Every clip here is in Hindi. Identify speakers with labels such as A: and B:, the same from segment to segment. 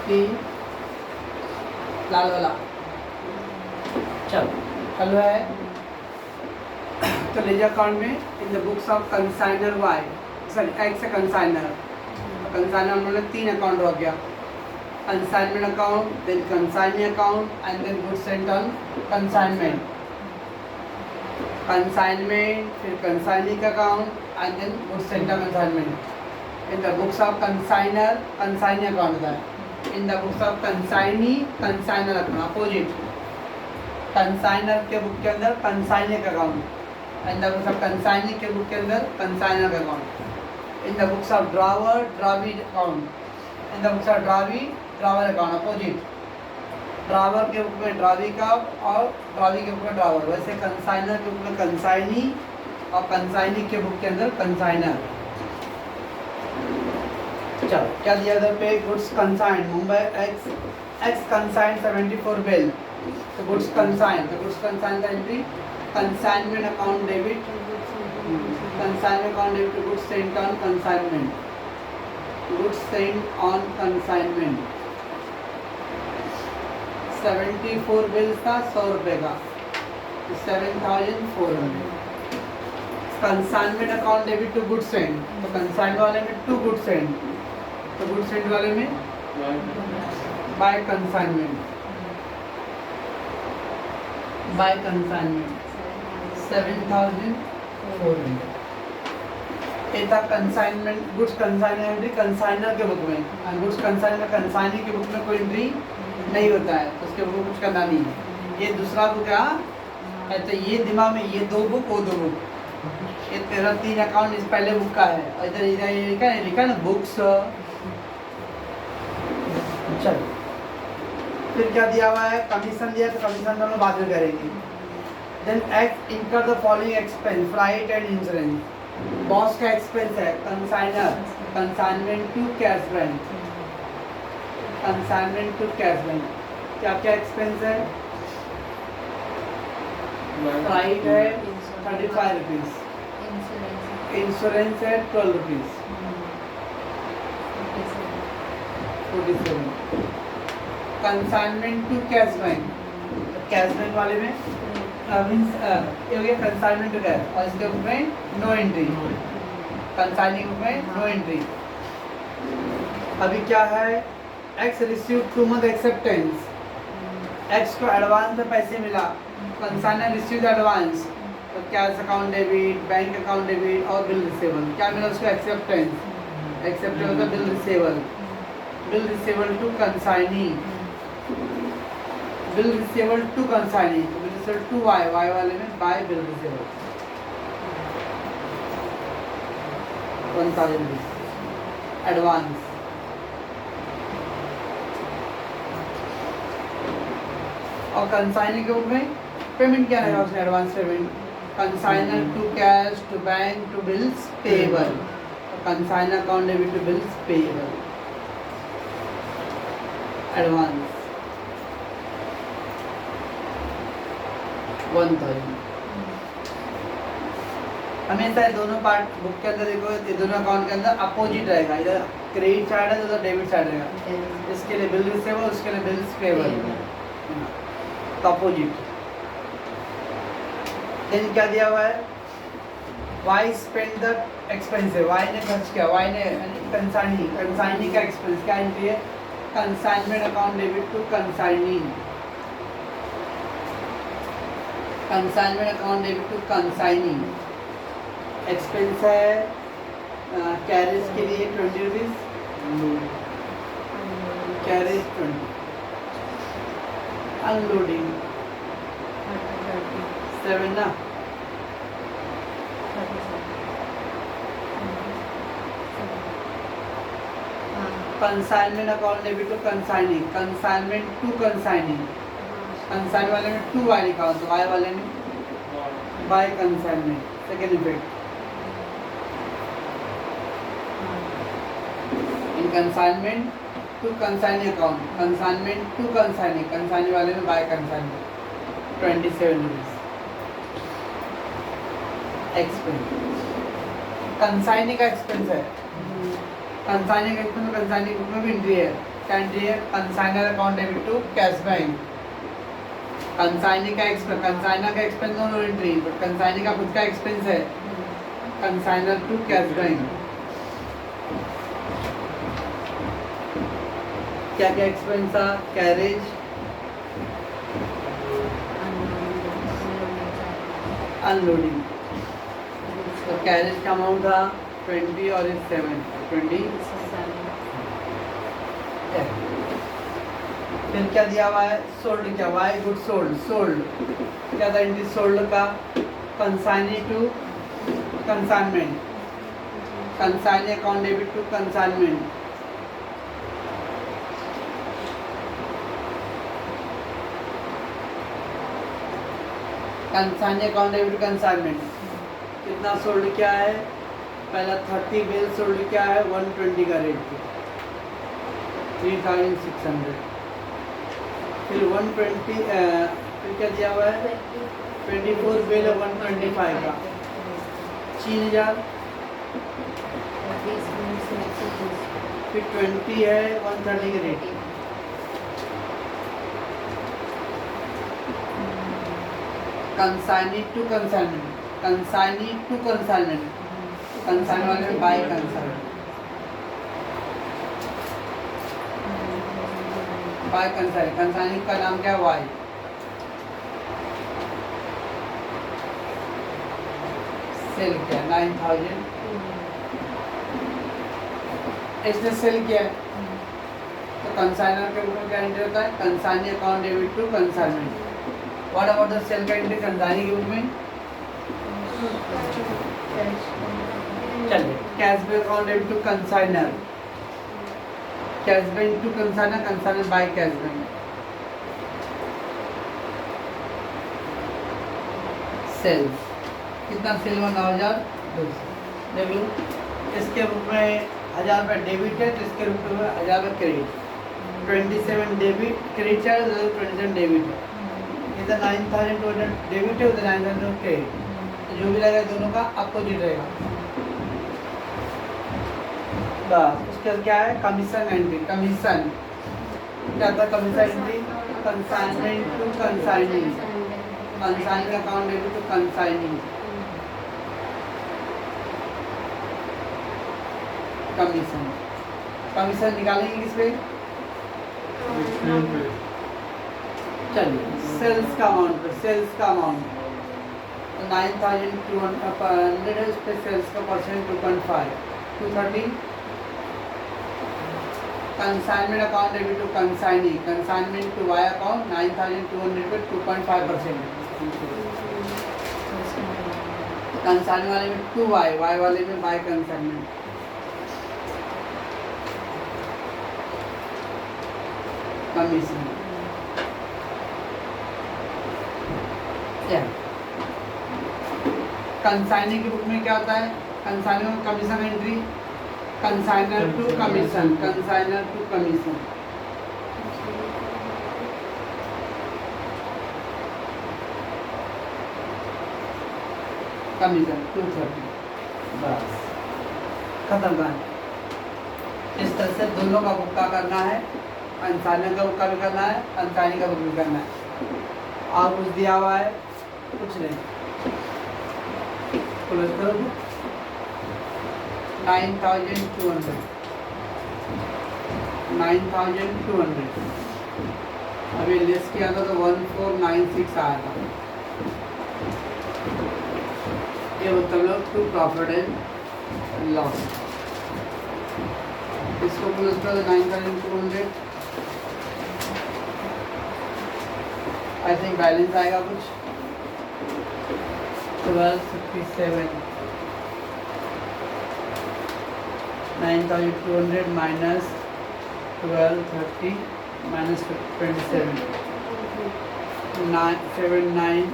A: कि लाल वाला चलो चालू है। तो लेजर अकाउंट में in the books of consignor Y sorry X consignor हम लोगों ने 3 अकाउंट हो गया, consignment account, then consignee account and then goods sent on consignment, consignment फिर कंसाइनी का account and then goods sent on consignment. In the books of consignor consignee account होता है, in the books of consignee consignor account opposite, consignor के बुक के अंदर कंसाइनी का account, in the books of consignee के बुक के अंदर कंसाइनर का account, in the books of drawer drawee account, in the books of drawee drawer account opposite, drawer के बुक में ड्रावी का और ड्रावी के बुक में ड्रावर। वैसे कंसाइनर के बुक में कंसाइनी और कंसाइनी के बुक के अंदर कंसाइनर। चलो क्या दिया इधर पे, goods consign Mumbai X consign 74 bill, तो गुड्स कंसाइन का entry consignment account debit, consignment account debit goods sent on consignment, goods sent on consignment. 74 bills था 100 रुपये का, 7400। Consignment account debit to goods sent, तो कंसाइन वाले में टू गुड्स सेंट, तो गुड्स सेंट वाले में बाय कंसाइनमेंट, बाय कंसाइनमेंट 7400। ये था consignment goods consignor entry consignor के बुक में, और गुड्स कंसाइनर कंसाइनी के बुक में कोई एंट्री नहीं होता है, तो उसके बुक में कुछ करना नहीं है। ये दूसरा बुक है, तो ये दिमाग में ये 2 बुक वो 2 बुक, ये तेरा 3 अकाउंट इस पहले बुक का है, और इधर इधर ये लिखा ना बुक्स। चलो फिर क्या दिया हुआ है, कमीशन दिया, तो कमीशन दोनों बाद में करेंगे। Then X incur the following expense flight and insurance, boss का एक्सपेंस है consignor consignment to cash bank, consignment to cash bank. क्या क्या एक्सपेंस है, फ्लाइट है 35 रुपीज़, इंश्योरेंस है 12 rupees 47। Consignment to cash bank, cash bank वाले में मीन्स ये हो गया कंसाइनमेंट टू कैश, और इसके बुक में नो एंट्री, कंसाइनिंग बुक में नो एंट्री। अभी क्या है, X receive 2 month acceptance, X को एडवांस में पैसे मिला, कंसाइनर रिसीव एडवांस, तो cash account debit, bank account debit और बिल रिसीवेबल। क्या मिला उसको, एक्सेप्टेंस, एक्सेप्टेंस होता है bill receivable, bill receivable to consignee, bill receivable to consignee, bill receivable to Y वाले में by bill receivable 1000 rupees advance. और कंसाइनी के बुक में पेमेंट क्या रहेगा उसमें, advance payment, consignor to cash to bank to bills payable, consignor account debit to bills payable advance 1000। हमेशा दोनों पार्ट बुक के अंदर देखो, ये दोनों अकाउंट के अंदर अपोजिट रहेगा, इधर क्रेडिट साइड है तो उधर डेबिट साइड रहेगा, इसके लिए बिल रिसीवेबल उसके लिए बिल्स पेएबल, तो अपोजिट। देन क्या दिया हुआ है, Y spend the expensive, Y ने खर्च किया, वाई ने कंसाइनी का एक्सपेंस क्या एंट्री है, consignment account debit to consignee, consignment account debit to consignee. Expense है कैरेज के लिए 20 रुपीज़, कैरेज 20, अनलोडिंग 7 ना, consignment account debit to consignee, consignment to consignee, consign वाले में 2 वाई लिखा होता है, वाई वाले में by consignment, second effect. In consignment to consignee account, consignment to consignee, consignee वाले में by consignment 27 rupees expense. Consignee का एक्सपेंस है, कंसाइनी का एक्सपेंस कंसाइनी बुक में भी एंट्री है, कैंट्री है consignor account debit to cash bank. Consignee का एक्सपेंस, कंसाइनर का expense no entry, but consignee का खुद का एक्सपेंस है कंसाइनर टू कैश बैंक। क्या क्या एक्सपेंस था? Carriage, unloading. तो कैरेज का अमाउंट था 20 और इस 7 20। फिर क्या दिया हुआ है? सोल्ड। क्या हुआ है? Good sold. सोल्ड क्या था? एंट्री सोल्ड का consignee to consignment, consignee account debit to consignment. Consignee account debit to consignment. कितना सोल्ड क्या है? पहला 30 बेल सोल्ड क्या है? 120 का रेट पे 3600। फिर 120 फिर क्या दिया हुआ है? 24 बेल 125 का 3000। फिर 20 है 130 के rate. Consignee to consignment, consignee to consignment, consignment वाले में by consignment, by consignment. Consigning का नाम क्या है? वाई। सेल क्या है? 9000। इसने सेल किया है तो कंसाइनर के रूप में क्या एंट्री होता है? Consignee account debit to consignment. What about the sale का एंट्री कंसाइनी के रूप में? चलिए, cash bank account debit to consignor, cash bank to consignor, consignor by cash bank. Sales कितना? सेल हुआ 9200। देख लो, इसके रूप में 1000 रुपये डेबिट है तो इसके रूप में 1000 रुपये क्रेडिट। 27 डेबिट क्रेडिट है, 27 डेबिट है। इधर 9200 डेबिट है, उधर 9000 क्रेडिट। तो जो भी लगेगा दोनों का अपोजिट रहेगा। बस उसके बाद क्या है? Commission entry. कमीशन क्या था? Commission entry consignment to consigning, consigning account debit to consigning. Commission, commission निकालेंगे किस पे? चलिए, सेल्स का अमाउंट पे, सेल्स का अमाउंट तो 9200 है, उस पर सेल्स का percent 2.5 230। Consignment account debit to consignee, consignment to Y account 9200 पे 2.5%। कंसाइनी वाले में 2 वाई, वाई वाले में बाय कंसाइनमेंट। कमीशन कंसाइनी की बुक में क्या होता है? कंसाइनी में commission entry consignor to commission, consignor to commission. Commission 230। बस खत्म कर। इस तरह से दोनों का भुगतान करना है। कंसाइनर का भुगतान भी करना है, कंसाइनी का भुगतान भी करना है। और कुछ दिया हुआ है? कुछ नहीं। क्लोज करो। 9200, 9200। अभी लेस किया था तो 1496 आया था। ये मतलब टू प्रॉफिट एंड लॉस। इसको क्लोज करो 9200। आई थिंक बैलेंस आएगा कुछ 1257। 9200 माइनस 1230 माइनस 27 979।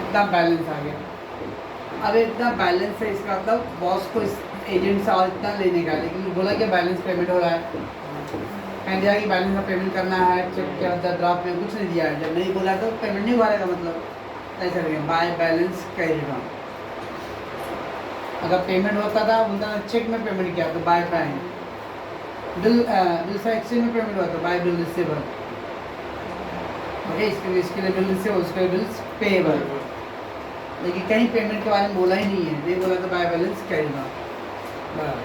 A: इतना बैलेंस आ गया। अब इतना बैलेंस है, इसका मतलब बॉस को इस एजेंट से और इतना लेने का, लेकिन बोला कि बैलेंस पेमेंट हो रहा है, कह दिया कि बैलेंस का पेमेंट करना है, चेक किया ड्राफ्ट में कुछ नहीं दिया है। जब नहीं बोला तो पेमेंट नहीं हुआ रहेगा, मतलब ऐसा करेंगे बाय बैलेंस कैरिड ऑन। अगर पेमेंट होता था बोलता था चेक में पेमेंट किया तो बाय बैंक, बिल से एक्सचेंज में पेमेंट हुआ था बाय बिल रिसीवर। ओके, इसके लिए बिल रिसीवर, उसके लिए बिल्स पेएबल। लेकिन कहीं पेमेंट के बारे में बोला ही नहीं है, ये बोला था बाय बैलेंस कैरिड ऑन। बस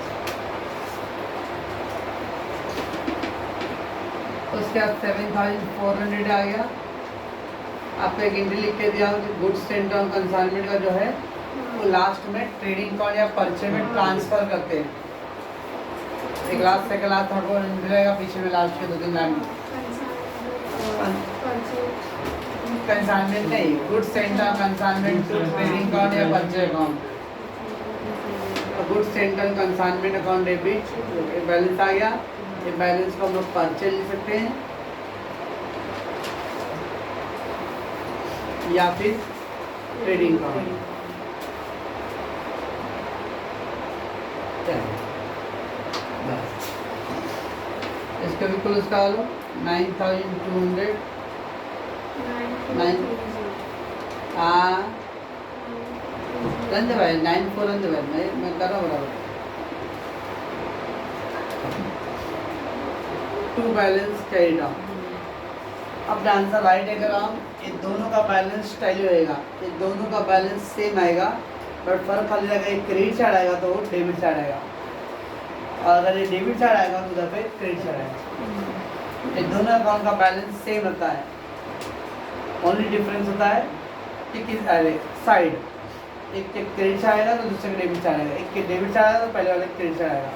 A: उसके बाद 7400 आ गया। आपको एक एंट्री लिख के दिया कि गुड्स सेंट ऑन कंसाइनमेंट का जो है वो लास्ट में ट्रेडिंग अकाउंट या परचेज में ट्रांसफर करते हैं। एक लास्ट सेकंड लास्ट थर्ड को मिलेगा पीछे में लास्ट के 2-3 लाइन में। कंसाइनमेंट नहीं, goods sent on consignment to trading account या purchase account. Goods sent on consignment account debit, एक बैलेंस आ गया। ये बैलेंस को हम लोग परचेज लिख सकते हैं या फिर ट्रेडिंग अकाउंट। इसका भी कुल उसका लो 9200 रंज भाई 94 रंज भाई मैं कर रहा हूँ बराबर। To balance carried on. अब आंसर राइट है। अगर हम इन दोनों का बैलेंस टैली होएगा, इन दोनों का बैलेंस सेम आएगा, बट फर्क खाली रहेगा, एक क्रेडिट साइड आएगा तो वो डेबिट साइड आएगा, और अगर ये डेबिट साइड आएगा तो उधर पे क्रेडिट साइड आएगा। इन दोनों अकाउंट का बैलेंस सेम रहता है, ओनली डिफरेंस होता है कि किस साइड, एक के क्रेडिट साइड आएगा तो दूसरे के डेबिट साइड आएगा, एक के डेबिट साइड आएगा तो पहले वाले क्रेडिट साइड आएगा।